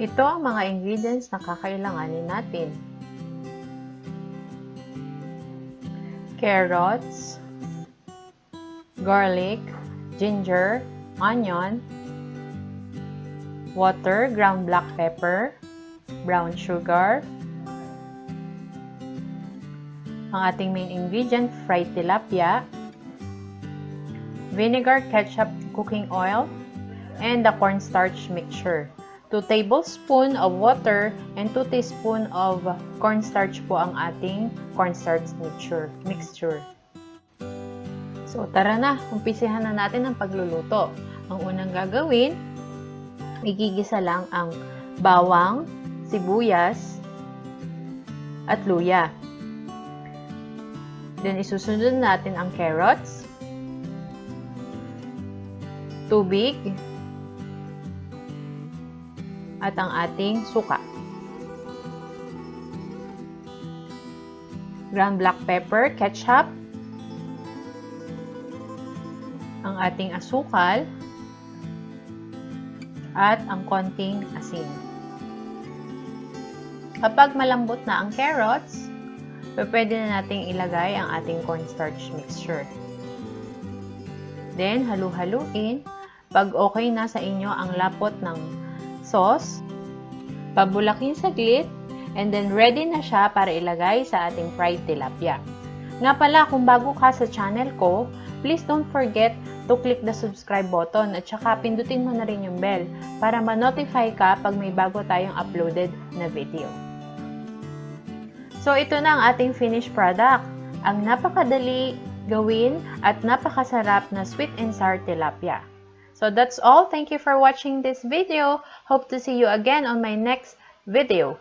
Ito ang mga ingredients na kakailanganin natin. Carrots, garlic, ginger, onion, water, ground black pepper, brown sugar, ang ating main ingredient, fried tilapia, vinegar, ketchup, cooking oil, and the cornstarch mixture. 2 tablespoons of water and 2 teaspoons of cornstarch po ang ating cornstarch mixture. So, tara na, umpisihan na natin ang pagluluto. Ang unang gagawin, igigisa lang ang bawang, sibuyas, at luya. Then, isusunod natin ang carrots, tubig, at ang ating suka. Ground black pepper, ketchup, ang ating asukal, at ang konting asin. Kapag malambot na ang carrots, pwede na nating ilagay ang ating cornstarch mixture. Then, halu-haluin. Pag okay na sa inyo ang lapot ng sauce, pabulakin saglit, and then ready na siya para ilagay sa ating fried tilapia. Nga pala, kung bago ka sa channel ko, please don't forget to click the subscribe button at saka pindutin mo na rin yung bell para ma-notify ka pag may bago tayong uploaded na video. So, ito na ang ating finished product. Ang napakadali gawin at napakasarap na sweet and sour tilapia. So that's all. Thank you for watching this video. Hope to see you again on my next video.